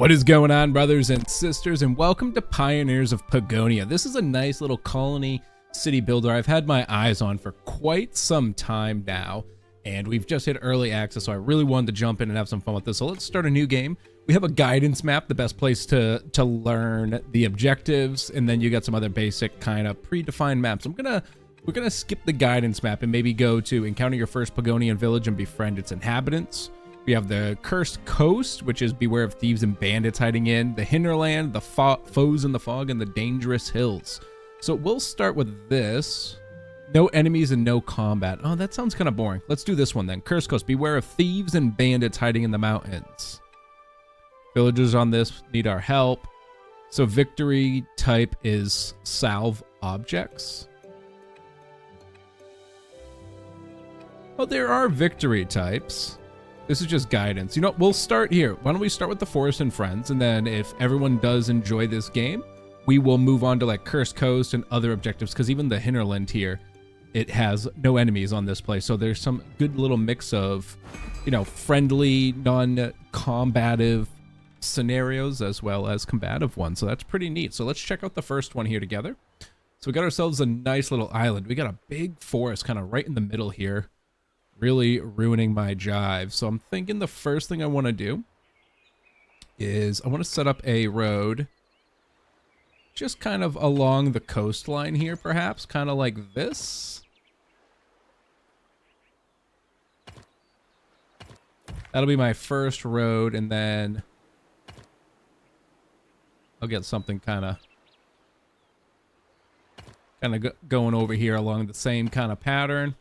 What is going on, brothers and sisters, and welcome to Pioneers of Pagonia. This is a nice little colony city builder I've had my eyes on for quite some time now, and we've just hit early access, so I really wanted to jump in and have some fun with this. So let's start a new game. We have a guidance map, the best place to learn the objectives, and then you got some other basic kind of predefined maps. We're gonna skip the guidance map and maybe go to encounter your first Pagonian village and befriend its inhabitants. We have the Cursed Coast, which is beware of thieves and bandits hiding in, the Hinterland, the foes in the fog, and the dangerous hills. So we'll start with this. No enemies and no combat. Oh, that sounds kind of boring. Let's do this one then. Cursed Coast, beware of thieves and bandits hiding in the mountains. Villagers on this need our help. So victory type is salve objects. Oh, there are victory types. This is just guidance. You know, we'll start here. Why don't we start with the Forest and Friends, and then if everyone does enjoy this game, we will move on to like Cursed Coast and other objectives, because even the Hinterland here, it has no enemies on this place. So there's some good little mix of, you know, friendly, non-combative scenarios as well as combative ones. So that's pretty neat. So let's check out the first one here together. So we got ourselves a nice little island. We got a big forest kind of right in the middle here, really ruining my jive. So I'm thinking the first thing I want to do is I want to set up a road just kind of along the coastline here, perhaps, kind of like this. That'll be my first road, and then I'll get something kind of going over here along the same kind of pattern.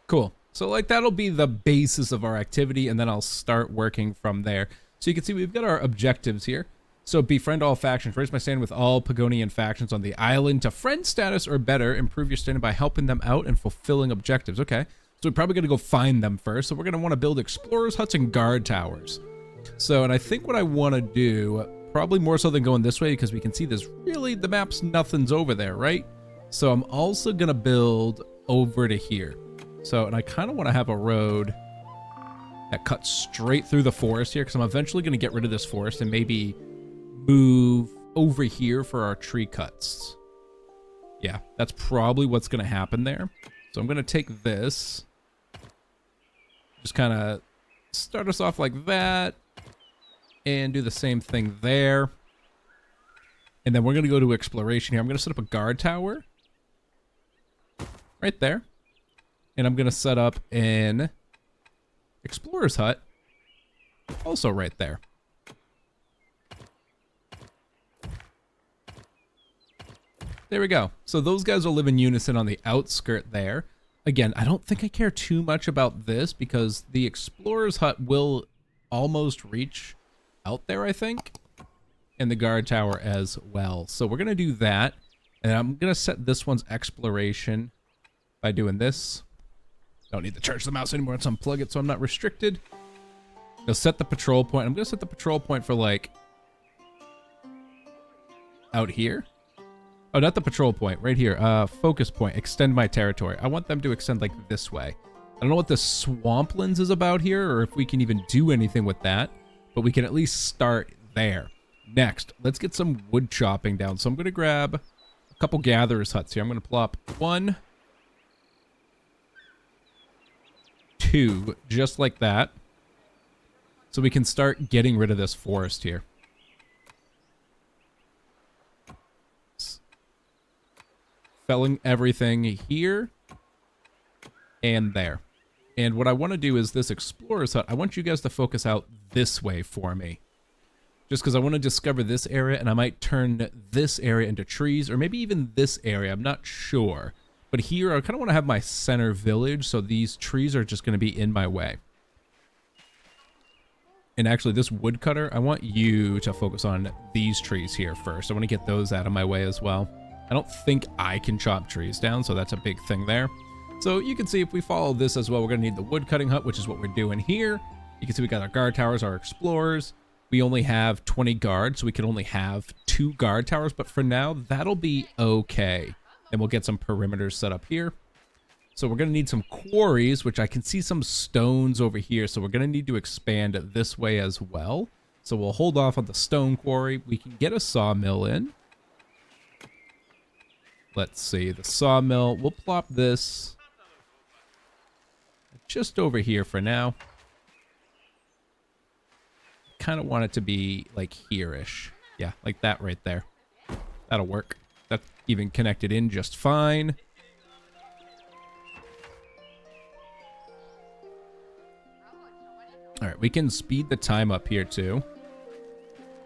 Cool. So like that'll be the basis of our activity, and then I'll start working from there. So you can see we've got our objectives here. So befriend all factions. Raise my standing with all Pagonian factions on the island to friend status or better. Improve your standing by helping them out and fulfilling objectives. Okay. So we're probably going to go find them first. So we're going to want to build explorers huts and guard towers. So, and I think what I want to do, probably more so than going this way, because we can see this really, the map's nothing's over there, right? So I'm also going to build over to here. So, and I kind of want to have a road that cuts straight through the forest here, because I'm eventually going to get rid of this forest and maybe move over here for our tree cuts. Yeah, that's probably what's going to happen there. So I'm going to take this, just kind of start us off like that, and do the same thing there. And then we're going to go to exploration here. I'm going to set up a guard tower right there. And I'm going to set up an explorer's hut also right there. There we go. So those guys will live in unison on the outskirt there. Again, I don't think I care too much about this because the explorer's hut will almost reach out there, I think. And the guard tower as well. So we're going to do that. And I'm going to set this one's exploration by doing this. Don't need to charge the mouse anymore. Let's unplug it so I'm not restricted. I'll set the patrol point. I'm going to set the patrol point for like out here. Oh, not the patrol point. Right here. Focus point. Extend my territory. I want them to extend like this way. I don't know what the swamplands is about here or if we can even do anything with that. But we can at least start there. Next, let's get some wood chopping down. So I'm going to grab a couple gatherers huts here. I'm going to plop 1, 2, just like that. So we can start getting rid of this forest here. Felling everything here and there. And what I want to do is this explorer's hut, I want you guys to focus out this way for me. Just because I want to discover this area, and I might turn this area into trees, or maybe even this area, I'm not sure. But here, I kind of want to have my center village, so these trees are just going to be in my way. And actually, this woodcutter, I want you to focus on these trees here first. I want to get those out of my way as well. I don't think I can chop trees down, so that's a big thing there. So you can see if we follow this as well, we're going to need the woodcutting hut, which is what we're doing here. You can see we got our guard towers, our explorers. We only have 20 guards, so we can only have 2 guard towers. But for now, that'll be okay. And we'll get some perimeters set up here. So we're going to need some quarries, which I can see some stones over here. So we're going to need to expand this way as well. So we'll hold off on the stone quarry. We can get a sawmill in. Let's see, the sawmill. We'll plop this just over here for now. Kind of want it to be like here-ish. Yeah, like that right there. That'll work. That's even connected in just fine. All right, we can speed the time up here too.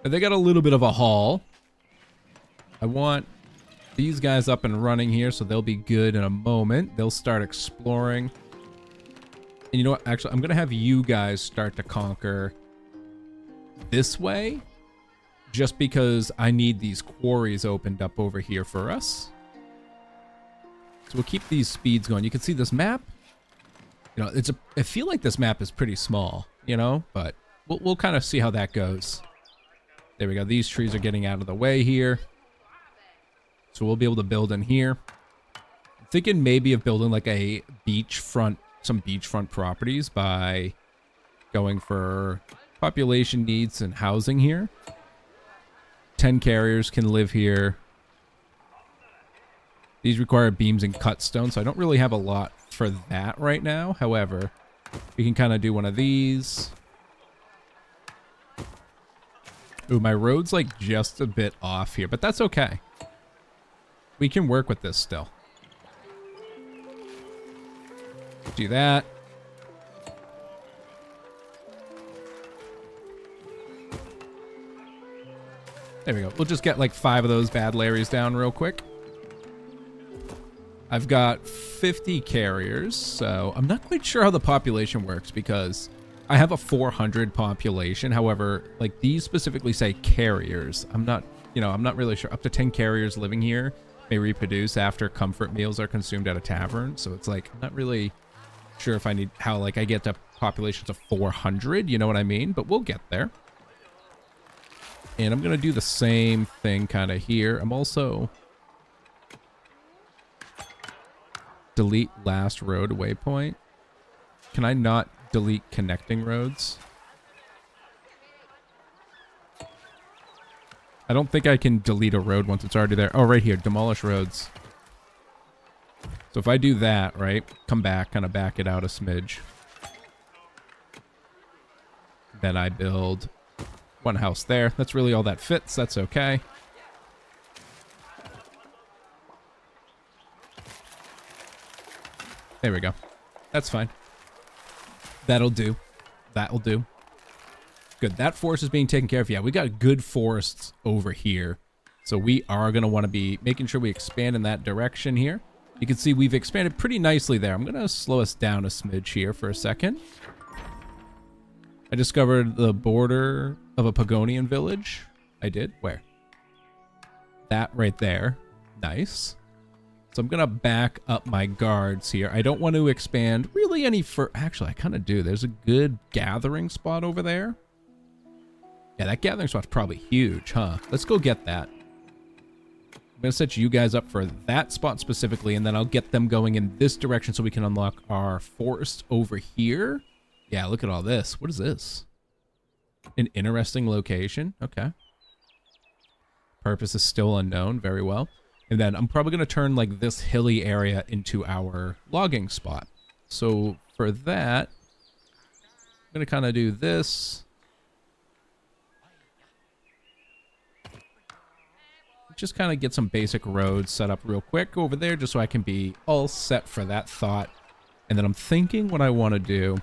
They got a little bit of a haul. I want these guys up and running here, so they'll be good in a moment. They'll start exploring. And you know what? Actually, I'm going to have you guys start to conquer this way, just because I need these quarries opened up over here for us. So we'll keep these speeds going. You can see this map. You know, I feel like this map is pretty small, you know, but we'll kind of see how that goes. There we go. These trees are getting out of the way here. So we'll be able to build in here. I'm thinking maybe of building like a beachfront, some beachfront properties by going for population needs and housing here. 10 carriers can live here. These require beams and cut stone, so I don't really have a lot for that right now. However, we can kind of do one of these. Ooh, my road's like just a bit off here, but that's okay. We can work with this still. Do that. There we go. We'll just get like 5 of those bad Larrys down real quick. I've got 50 carriers, so I'm not quite sure how the population works because I have a 400 population. However, like these specifically say carriers. I'm not really sure. Up to 10 carriers living here may reproduce after comfort meals are consumed at a tavern. So it's like, I'm not really sure if I need how like I get to populations of 400, you know what I mean? But we'll get there. And I'm going to do the same thing kind of here. I'm also delete last road waypoint. Can I not delete connecting roads? I don't think I can delete a road once it's already there. Oh, right here, demolish roads. So if I do that, right, come back, kind of back it out a smidge. Then I build one house there. That's really all that fits. That's okay. There we go. That's fine. That'll do. That'll do. Good. That forest is being taken care of. Yeah, we got good forests over here. So we are going to want to be making sure we expand in that direction here. You can see we've expanded pretty nicely there. I'm going to slow us down a smidge here for a second. I discovered the border of a Pagonian village. I did? Where? That right there. Nice. So I'm going to back up my guards here. I don't want to expand really any further. Actually, I kind of do. There's a good gathering spot over there. Yeah, that gathering spot's probably huge, huh? Let's go get that. I'm going to set you guys up for that spot specifically, and then I'll get them going in this direction so we can unlock our forest over here. Yeah, look at all this. What is this? An interesting location. Okay. Purpose is still unknown. Very well. And then I'm probably going to turn like this hilly area into our logging spot. So for that, I'm going to kind of do this. Just kind of get some basic roads set up real quick over there just so I can be all set for that thought. And then I'm thinking what I want to do.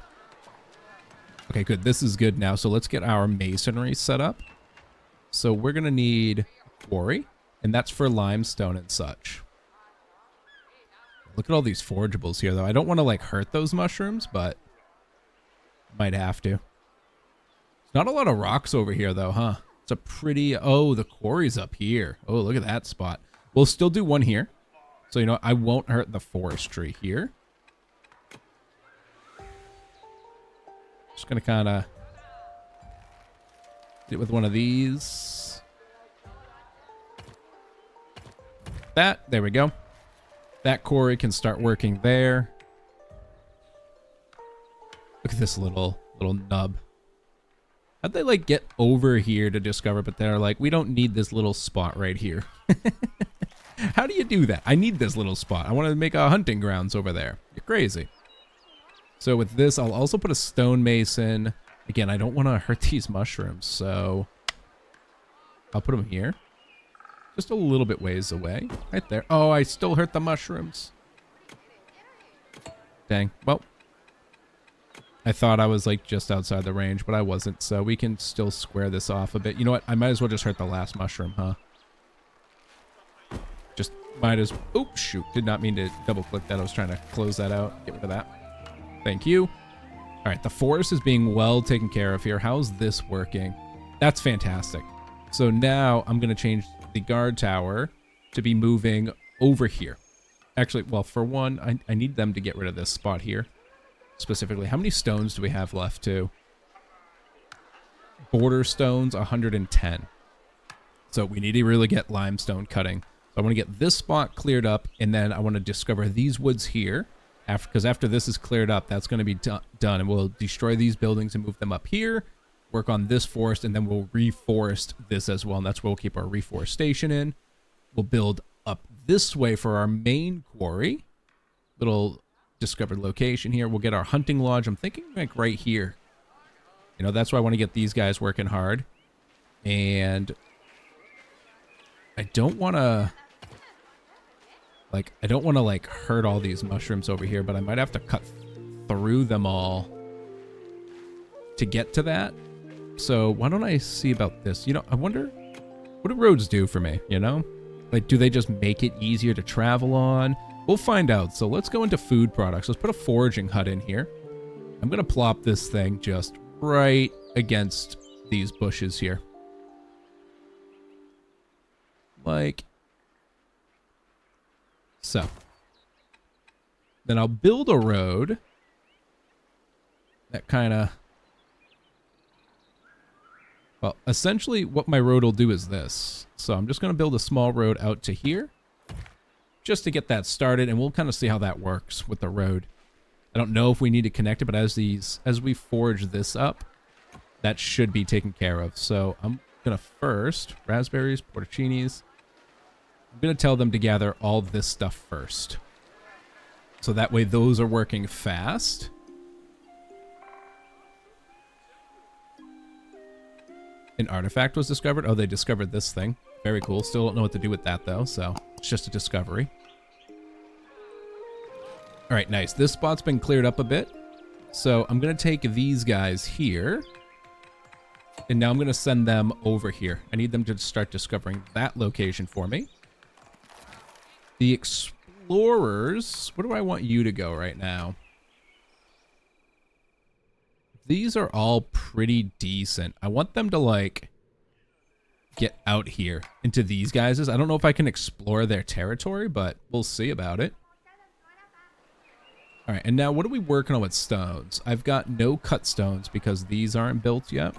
Okay, good. This is good now. So let's get our masonry set up. So we're going to need a quarry, and that's for limestone and such. Look at all these forgeables here, though. I don't want to, like, hurt those mushrooms, but might have to. Not a lot of rocks over here, though, huh? It's a pretty... Oh, the quarry's up here. Oh, look at that spot. We'll still do one here. So, you know, I won't hurt the forestry here. Just going to kind of do it with one of these. There we go. That quarry can start working there. Look at this little nub. How'd they like get over here to discover, but they're like, we don't need this little spot right here. How do you do that? I need this little spot. I want to make a hunting grounds over there. You're crazy. So with this, I'll also put a stonemason. Again, I don't want to hurt these mushrooms, so I'll put them here. Just a little bit ways away. Right there. Oh, I still hurt the mushrooms. Dang. Well, I thought I was like just outside the range, but I wasn't, so we can still square this off a bit. You know what? I might as well just hurt the last mushroom, huh? Just might as... Oops, shoot. Did not mean to double click that. I was trying to close that out. Get rid of that. Thank you. All right, the forest is being well taken care of here. How's this working? That's fantastic. So now I'm going to change the guard tower to be moving over here. Actually, well, for one, I need them to get rid of this spot here. Specifically, how many stones do we have left too? Border stones, 110. So we need to really get limestone cutting. So I want to get this spot cleared up, and then I want to discover these woods here. Because after this is cleared up, that's going to be done, and we'll destroy these buildings and move them up here. Work on this forest, and then we'll reforest this as well, and that's where we'll keep our reforestation in. We'll build up this way for our main quarry. Little discovered location here. We'll get our hunting lodge. I'm thinking like right here. You know, that's why I want to get these guys working hard. And I don't want to like hurt all these mushrooms over here, but I might have to cut through them all to get to that. So why don't I see about this? You know, I wonder, what do roads do for me, you know? Like, do they just make it easier to travel on? We'll find out. So let's go into food products. Let's put a foraging hut in here. I'm going to plop this thing just right against these bushes here. Like so. Then I'll build a road that kind of... Well, essentially what my road will do is this. So I'm just going to build a small road out to here just to get that started, and we'll kind of see how that works with the road. I don't know if we need to connect it, but as we forge this up, that should be taken care of. So I'm going to first, raspberries, portacinis, I'm going to tell them to gather all this stuff first. So that way those are working fast. An artifact was discovered. Oh, they discovered this thing. Very cool. Still don't know what to do with that, though, so it's just a discovery. All right, nice. This spot's been cleared up a bit. So I'm going to take these guys here, and now I'm going to send them over here. I need them to start discovering that location for me. The explorers, where do I want you to go right now? These are all pretty decent. I want them to, like, get out here into these guys'. I don't know if I can explore their territory, but we'll see about it. All right, and now what are we working on with stones? I've got no cut stones because these aren't built yet.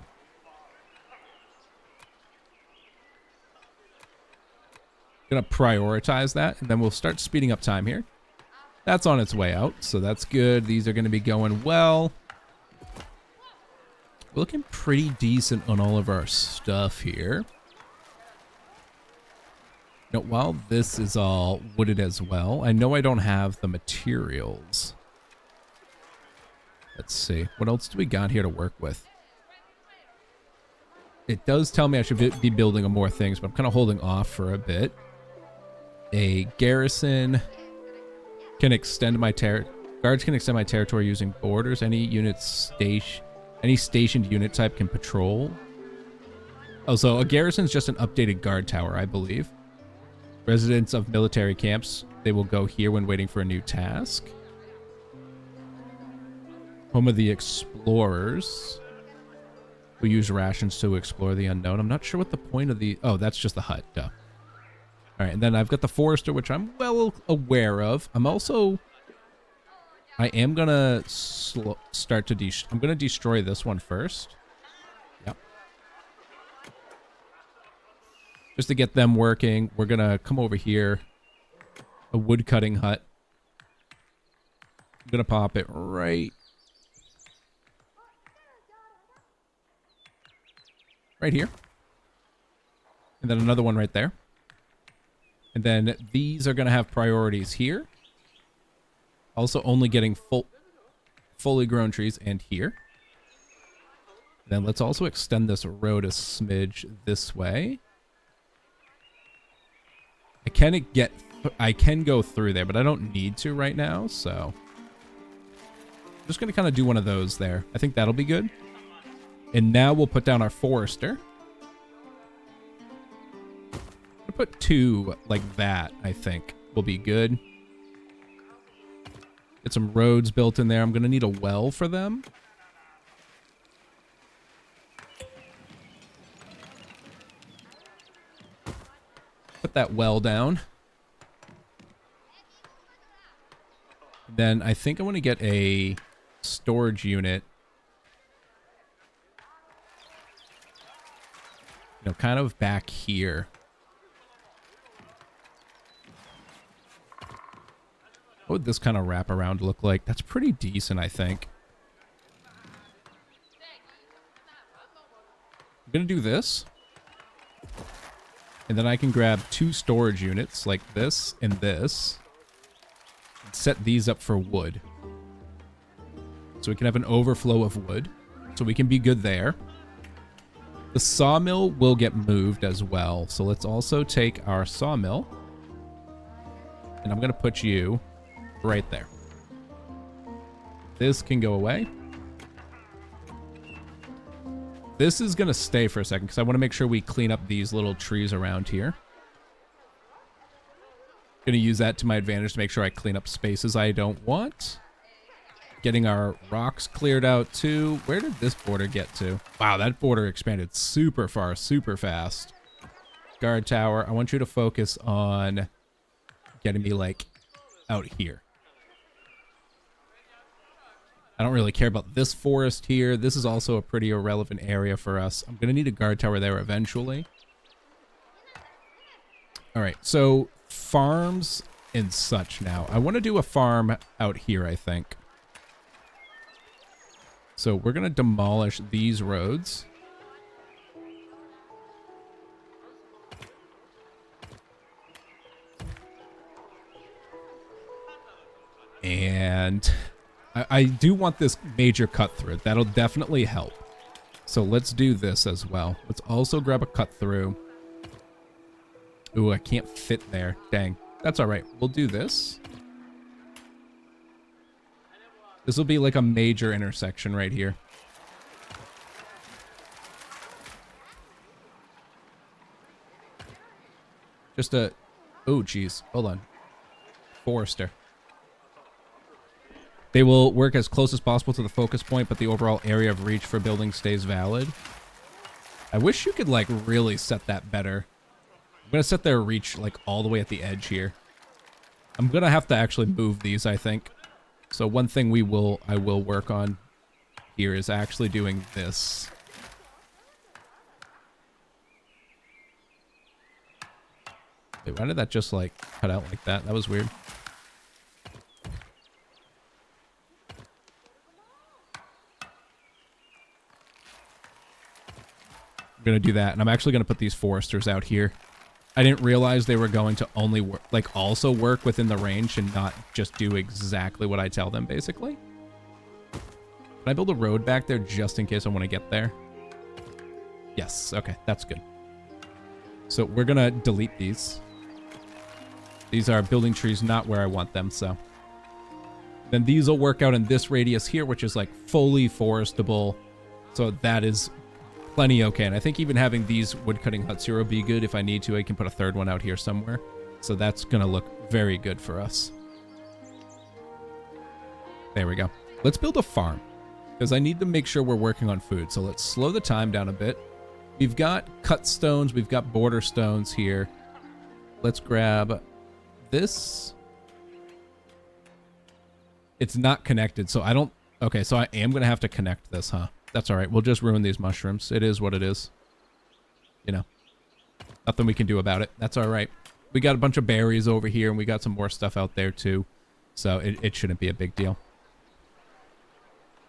Gonna prioritize that, and then we'll start speeding up time here. That's on its way out, so that's good. These are gonna be going well. We're looking pretty decent on all of our stuff here. Now, while this is all wooded as well, I know I don't have the materials. Let's see. What else do we got here to work with? It does tell me I should be building more things, but I'm kind of holding off for a bit. A garrison can extend my guards can extend my territory using borders. Any stationed unit type can patrol. Oh, so a garrison is just an updated guard tower, I believe. Residents of military camps, they will go here when waiting for a new task. Home of the explorers. We use rations to explore the unknown. I'm not sure what the point of the... Oh, that's just the hut. Duh. All right, and then I've got the forester, which I'm well aware of. I'm also... I am going to start to... I'm going to destroy this one first. Yep. Just to get them working, we're going to come over here. A wood cutting hut. I'm going to pop it right right here. And then another one right there. And then these are going to have priorities here. Also only getting fully grown trees and here. Then let's also extend this road a smidge this way. I can go through there, but I don't need to right now, so I'm just going to kind of do one of those there. I think that'll be good. And now we'll put down our forester. I'll put 2 like that, I think will be good. Get some roads built in there. I'm going to need a well for them. Put that well down. Then I think I want to get a storage unit. You know, kind of back here. What would this kind of wraparound look like? That's pretty decent, I think. I'm going to do this. And then I can grab 2 storage units like this and this. And set these up for wood. So we can have an overflow of wood. So we can be good there. The sawmill will get moved as well. So let's also take our sawmill. And I'm going to put you right there. This can go away. This is going to stay for a second because I want to make sure we clean up these little trees around here. Going to use that to my advantage to make sure I clean up spaces I don't want. Getting our rocks cleared out too. Where did this border get to? Wow, that border expanded super far, super fast. Guard tower, I want you to focus on getting me like out here. I don't really care about this forest here. This is also a pretty irrelevant area for us. I'm going to need a guard tower there eventually. All right, so farms and such now. I want to do a farm out here, I think. So we're going to demolish these roads. And I do want this major cut through. That'll definitely help. So let's do this as well. Let's also grab a cut through. Ooh, I can't fit there. Dang. That's all right. We'll do this. This will be like a major intersection right here. Just a... Oh, geez. Hold on. Forester. They will work as close as possible to the focus point, but the overall area of reach for building stays valid. I wish you could, like, really set that better. I'm going to set their reach, like, all the way at the edge here. I'm going to have to actually move these, I think. So one thing I will work on here is actually doing this. Wait, why did that just, like, cut out like that? That was weird. I'm going to do that, and I'm actually going to put these foresters out here. I didn't realize they were going to only work, like, also work within the range and not just do exactly what I tell them, basically. Can I build a road back there just in case I want to get there? Yes, okay, that's good. So we're going to delete these. These are building trees not where I want them, so. Then these will work out in this radius here, which is, like, fully forestable. So that is plenty okay, and I think even having these wood-cutting huts here will be good. If I need to, I can put a third one out here somewhere. So that's going to look very good for us. There we go. Let's build a farm, because I need to make sure we're working on food. So let's slow the time down a bit. We've got cut stones. We've got border stones here. Let's grab this. It's not connected, so I don't... Okay, so I am going to have to connect this, huh? That's all right. We'll just ruin these mushrooms. It is what it is. You know. Nothing we can do about it. That's all right. We got a bunch of berries over here, and we got some more stuff out there, too. So it shouldn't be a big deal.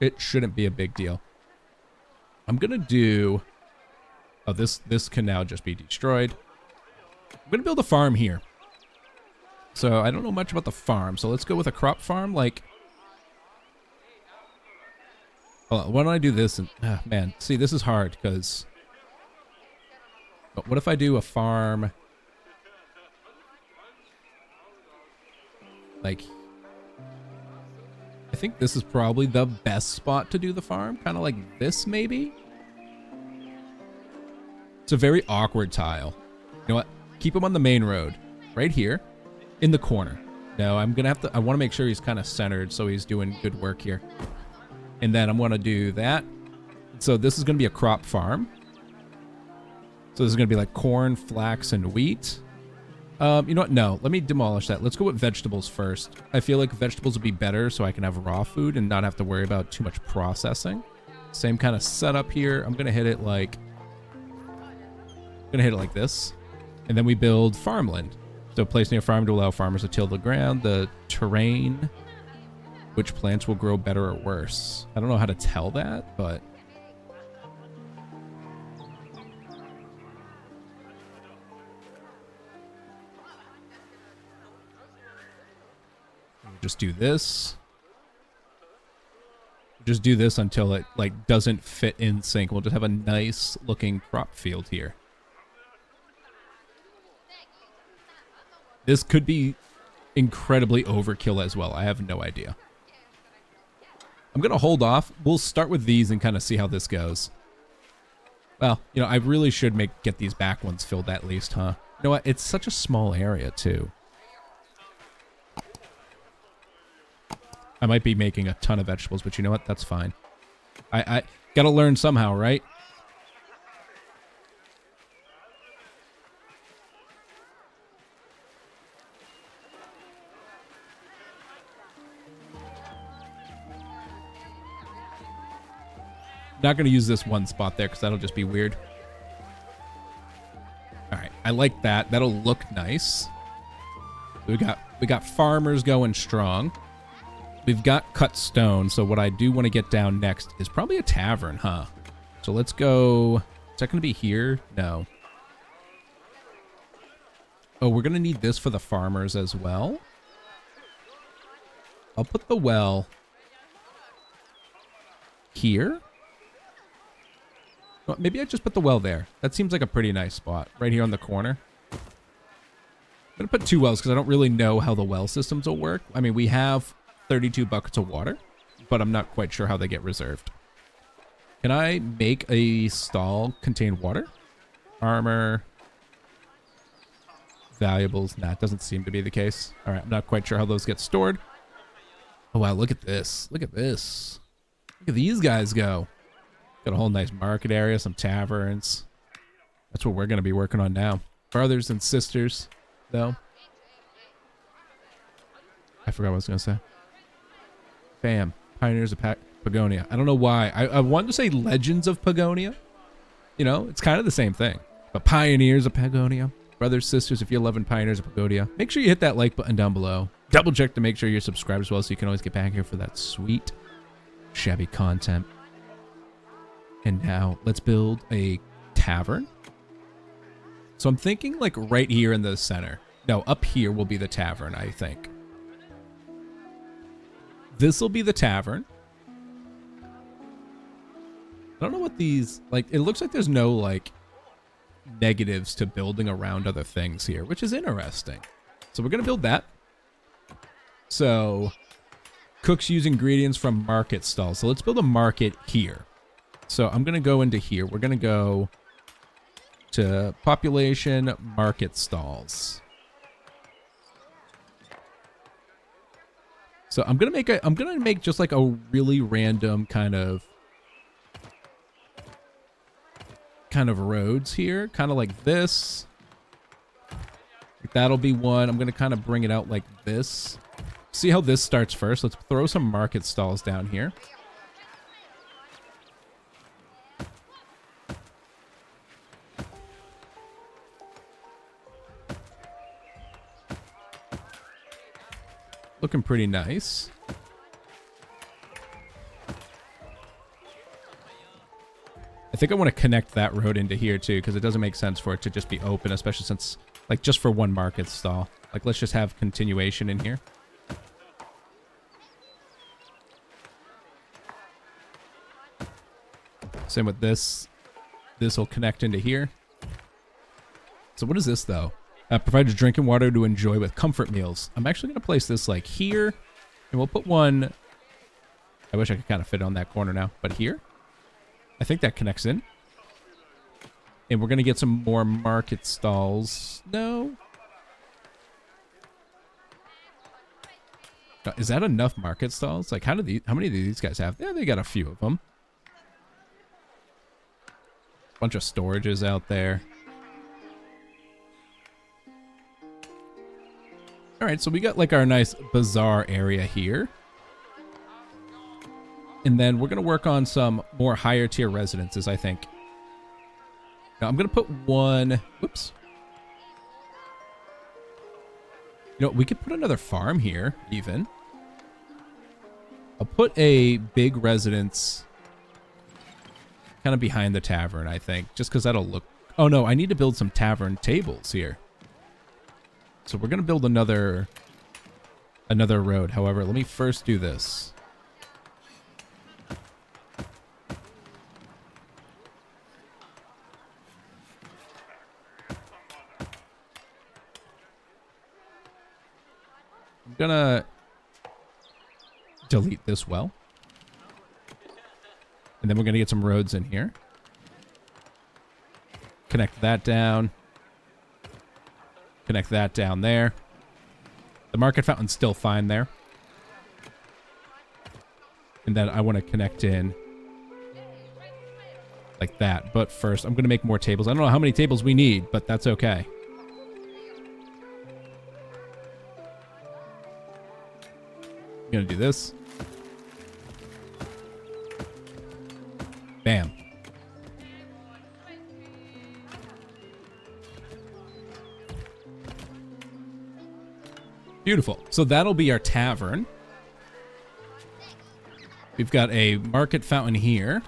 It shouldn't be a big deal. I'm going to do Oh, this can now just be destroyed. I'm gonna build a farm here. So I don't know much about the farm, so let's go with a crop farm. Like, why don't I do this? And man, see, this is hard because. But what if I do a farm? Like, I think this is probably the best spot to do the farm. Kind of like this, maybe. It's a very awkward tile. You know what? Keep him on the main road, right here, in the corner. No, I'm gonna have to. I want to make sure he's kind of centered, so he's doing good work here. And then I'm gonna do that. So this is gonna be a crop farm. So this is gonna be like corn, flax, and wheat. You know what? No, let me demolish that. Let's go with vegetables first. I feel like vegetables would be better, so I can have raw food and not have to worry about too much processing. Same kind of setup here. I'm gonna hit it like. Gonna hit it like this, and then we build farmland. So place near farm to allow farmers to till the ground, the terrain, which plants will grow better or worse. I don't know how to tell that, but just do this. Just do this until it like doesn't fit in sync. We'll just have a nice looking crop field here. This could be incredibly overkill as well. I have no idea. I'm going to hold off. We'll start with these and kind of see how this goes. Well, you know, I really should get these back ones filled at least, huh? You know what? It's such a small area, too. I might be making a ton of vegetables, but you know what? That's fine. I got to learn somehow, right? Not going to use this one spot there because that'll just be weird. All right, I like that. That'll look nice. We got farmers going strong. We've got cut stone. So what I do want to get down next is probably a tavern, huh? So let's go. Is that going to be here? No. Oh, we're going to need this for the farmers as well. I'll put the well here. Maybe I just put the well there. That seems like a pretty nice spot. Right here on the corner. I'm going to put 2 wells because I don't really know how the well systems will work. I mean, we have 32 buckets of water, but I'm not quite sure how they get reserved. Can I make a stall contain water? Armor. Valuables. Nah, it doesn't seem to be the case. All right, I'm not quite sure how those get stored. Oh, wow, look at this. Look at this. Look at these guys go. Got a whole nice market area, some taverns. That's what we're going to be working on now. Brothers and sisters, though. I forgot what I was going to say. Bam. Pioneers of Pagonia. I don't know why. I wanted to say Legends of Pagonia. You know, it's kind of the same thing. But Pioneers of Pagonia. Brothers, sisters, if you're loving Pioneers of Pagonia, make sure you hit that like button down below. Double check to make sure you're subscribed as well so you can always get back here for that sweet, shabby content. And now let's build a tavern. So I'm thinking like right here in the center. No, up here will be the tavern, I think. This will be the tavern. I don't know what these, like, it looks like there's no like negatives to building around other things here, which is interesting. So we're going to build that. So cooks use ingredients from market stalls. So let's build a market here. So I'm going to go into here. We're going to go to population market stalls. So I'm going to make just like a really random kind of roads here, kind of like this. Like that'll be one. I'm going to kind of bring it out like this. See how this starts first. Let's throw some market stalls down here. Looking pretty nice. I think I want to connect that road into here too, because it doesn't make sense for it to just be open, especially since, like, just for one market stall. Like, let's just have continuation in here. Same with this. This will connect into here. So what is this, though? Provides drinking water to enjoy with comfort meals. I'm actually going to place this, like, here. And we'll put one... I wish I could kind of fit it on that corner now. But here? I think that connects in. And we're going to get some more market stalls. No? Is that enough market stalls? Like, how many do these guys have? Yeah, they got a few of them. Bunch of storages out there. All right, so we got like our nice bazaar area here. And then we're going to work on some more higher tier residences, I think. Now I'm going to put one... Whoops. You know, we could put another farm here, even. I'll put a big residence kind of behind the tavern, I think. Just because that'll look... Oh, no, I need to build some tavern tables here. So we're going to build another road. However, let me first do this. I'm going to delete this well. And then we're going to get some roads in here. Connect that down. Connect that down there. The market fountain's still fine there. And then I want to connect in like that. But first, I'm going to make more tables. I don't know how many tables we need, but that's okay. I'm going to do this. Bam. Beautiful. So that'll be our tavern. We've got a market fountain here.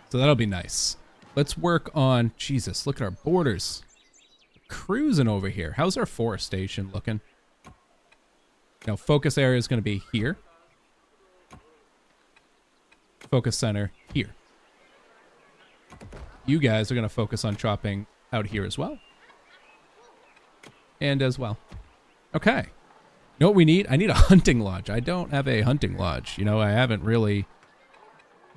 So that'll be nice. Let's work on... Jesus, look at our borders. Cruising over here. How's our forestation looking? Now, focus area is going to be here. Focus center here. You guys are going to focus on chopping out here as well. And as well. Okay. You know what we need? I need a hunting lodge. I don't have a hunting lodge. You know, I haven't really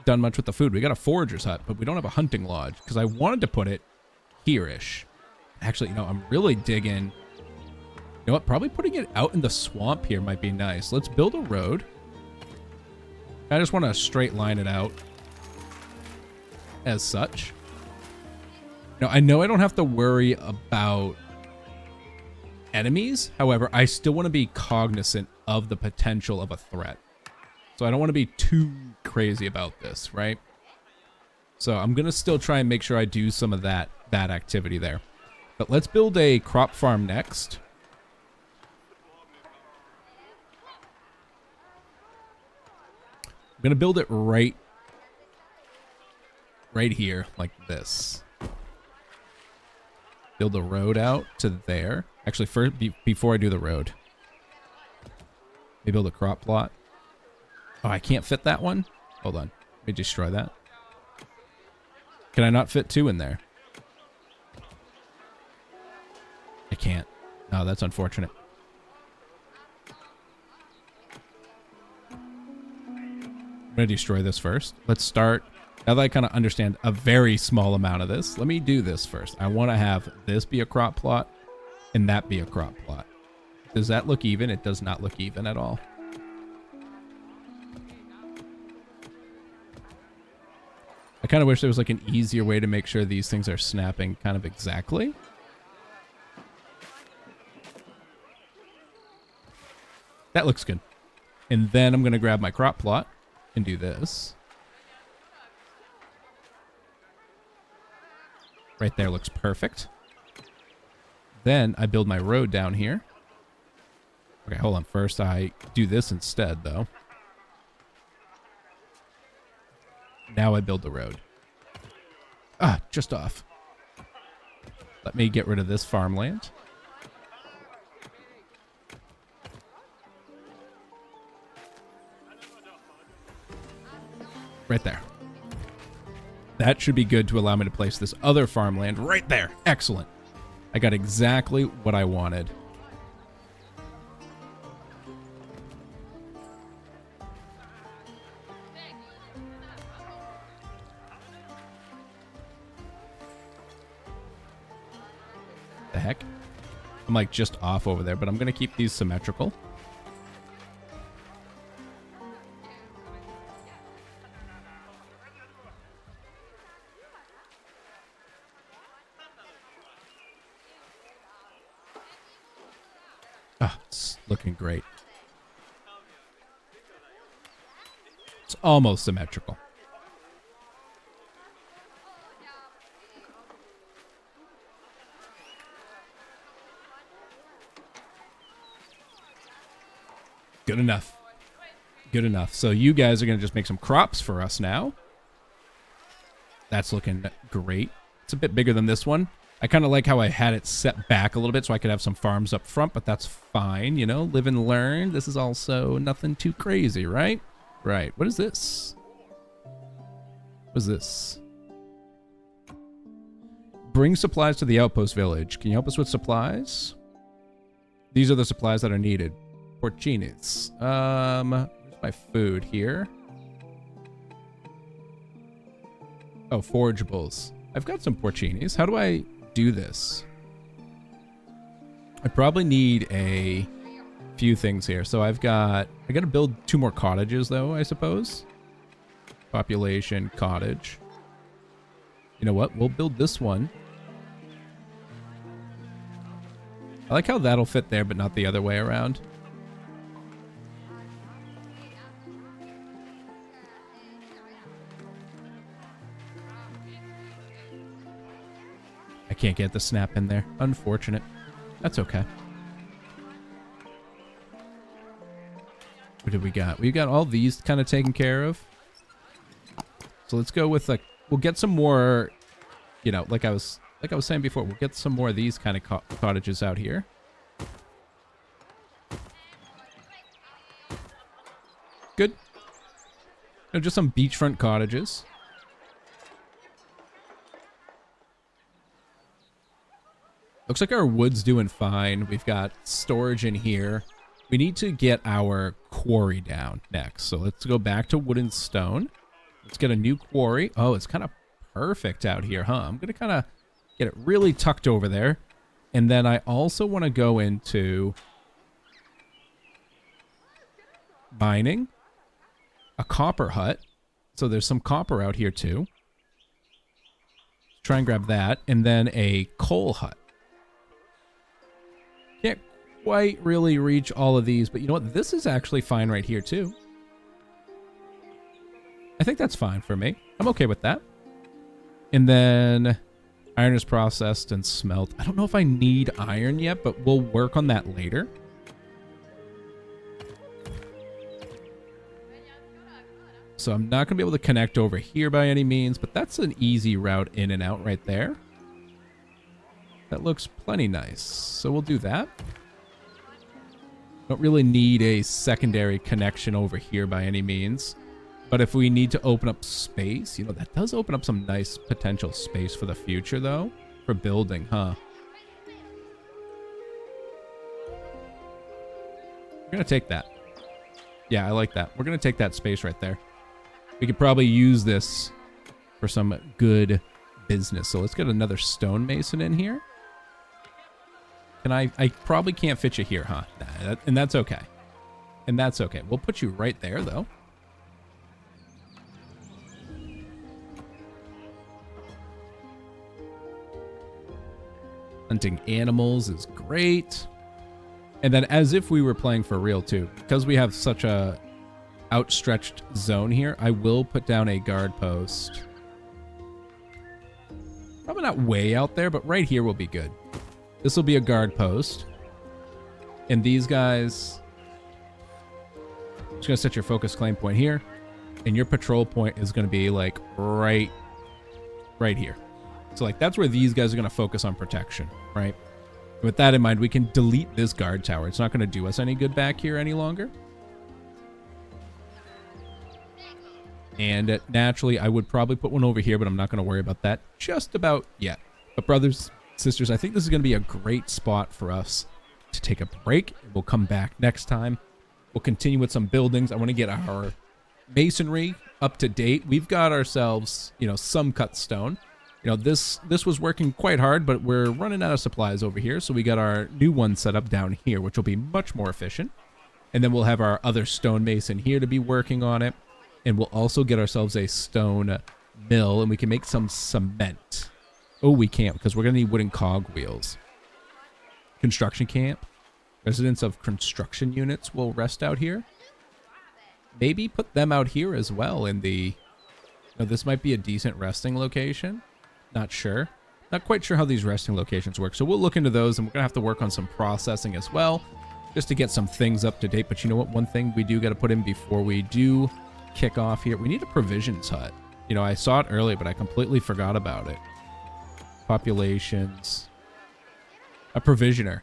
done much with the food. We got a forager's hut, but we don't have a hunting lodge because I wanted to put it here-ish. Actually, you know, I'm really digging... You know what? Probably putting it out in the swamp here might be nice. Let's build a road. I just want to straight line it out as such. Now, I know I don't have to worry about enemies. However, I still want to be cognizant of the potential of a threat. So I don't want to be too crazy about this, right? So I'm going to still try and make sure I do some of that activity there. But let's build a crop farm next. I'm going to build it right here, like this. Build a road out to there. Actually, first, before I do the road. Maybe build a crop plot. Oh, I can't fit that one? Hold on. Let me destroy that. Can I not fit two in there? I can't. Oh, that's unfortunate. I'm going to destroy this first. Let's start. Now that I kind of understand a very small amount of this, let me do this first. I want to have this be a crop plot and that be a crop plot. Does that look even? It does not look even at all. I kind of wish there was like an easier way to make sure these things are snapping kind of exactly. That looks good. And then I'm going to grab my crop plot and do this. Right there looks perfect. Then I build my road down here. Okay, hold on. First I do this instead, though. Now I build the road. Ah, just off. Let me get rid of this farmland. Right there. That should be good to allow me to place this other farmland right there. Excellent. I got exactly what I wanted. The heck? I'm like just off over there, but I'm going to keep these symmetrical. Oh, it's looking great. It's almost symmetrical. Good enough. Good enough. So you guys are going to just make some crops for us now. That's looking great. It's a bit bigger than this one. I kind of like how I had it set back a little bit so I could have some farms up front, but that's fine, you know, live and learn. This is also nothing too crazy, right? Right. What is this? What is this? Bring supplies to the outpost village. Can you help us with supplies? These are the supplies that are needed. Porcinis. Where's my food here? Oh, forageables. I've got some porcinis. How do I do this? I probably need a few things here. So I got to build 2 more cottages though, I suppose. Population cottage. You know what? We'll build this one. I like how that'll fit there, but not the other way around. I can't get the snap in there. Unfortunate. That's okay. What did we got? We got all these kind of taken care of. So let's go with like, we'll get some more, you know, like I was saying before, we'll get some more of these kind of cottages out here. Good. You know, just some beachfront cottages. Looks like our wood's doing fine. We've got storage in here. We need to get our quarry down next. So let's go back to wood and stone. Let's get a new quarry. Oh, it's kind of perfect out here, huh? I'm going to kind of get it really tucked over there. And then I also want to go into mining, a copper hut. So there's some copper out here too. Try and grab that. And then a coal hut. Can't quite really reach all of these, but you know what? This is actually fine right here too. I think that's fine for me. I'm okay with that. And then iron is processed and smelt. I don't know if I need iron yet, but we'll work on that later. So I'm not going to be able to connect over here by any means, but that's an easy route in and out right there. That looks plenty nice. So we'll do that. Don't really need a secondary connection over here by any means. But if we need to open up space, you know, that does open up some nice potential space for the future, though, for building, huh? We're going to take that. Yeah, I like that. We're going to take that space right there. We could probably use this for some good business. So let's get another stonemason in here. Can I probably can't fit you here, huh? Nah, and that's okay. And that's okay. We'll put you right there, though. Hunting animals is great. And then as if we were playing for real too, because we have such a outstretched zone here, I will put down a guard post. Probably not way out there, but right here will be good. This will be a guard post. And these guys, I'm just gonna set your focus claim point here. and your patrol point is going to be like right here. So like that's where these guys are going to focus on protection, right? With that in mind, we can delete this guard tower. It's not going to do us any good back here any longer. And naturally, I would probably put one over here, but I'm not going to worry about that just about yet. But brothers, sisters, I think this is going to be a great spot for us to take a break. We'll come back next time. We'll continue with some buildings. I want to get our masonry up to date. We've got ourselves, you know, some cut stone. You know, this was working quite hard, but we're running out of supplies over here. So we got our new one set up down here, which will be much more efficient. And then we'll have our other stonemason here to be working on it. And we'll also get ourselves a stone mill, and we can make some cement. Oh, we can't, because we're going to need wooden cogwheels. Construction camp. Residents of construction units will rest out here. Maybe put them out here as well in the... No, this might be a decent resting location. Not sure. Not quite sure how these resting locations work. So we'll look into those, and we're going to have to work on some processing as well, just to get some things up to date. But you know what? One thing we do got to put in before we do kick off here. We need a provisions hut. You know, I saw it earlier, but I completely forgot about it. Populations. A provisioner.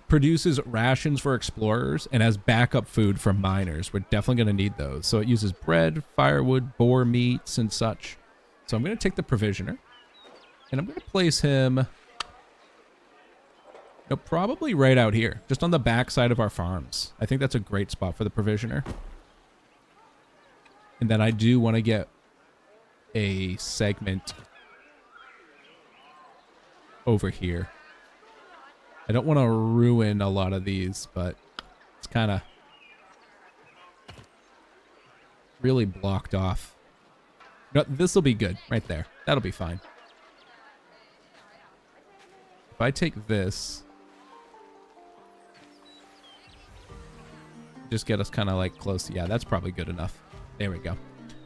Produces rations for explorers and has backup food for miners. We're definitely going to need those. So it uses bread, firewood, boar meats, and such. So I'm going to take the provisioner, and I'm going to place him, you know, probably right out here, just on the back side of our farms. I think that's a great spot for the provisioner. And then I do want to get a segment over here. I don't want to ruin a lot of these, but it's kind of really blocked off. No, this will be good right there. That'll be fine. If I take this, just get us kind of like close. Yeah, that's probably good enough. There we go.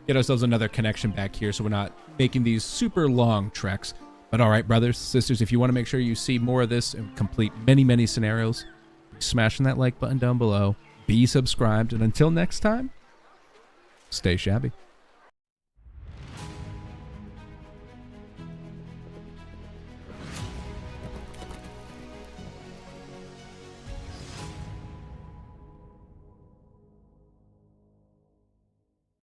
Get ourselves another connection back here so we're not making these super long treks. But all right, brothers, sisters, if you want to make sure you see more of this and complete many, many scenarios, be smashing that like button down below. Be subscribed. And until next time, stay shabby.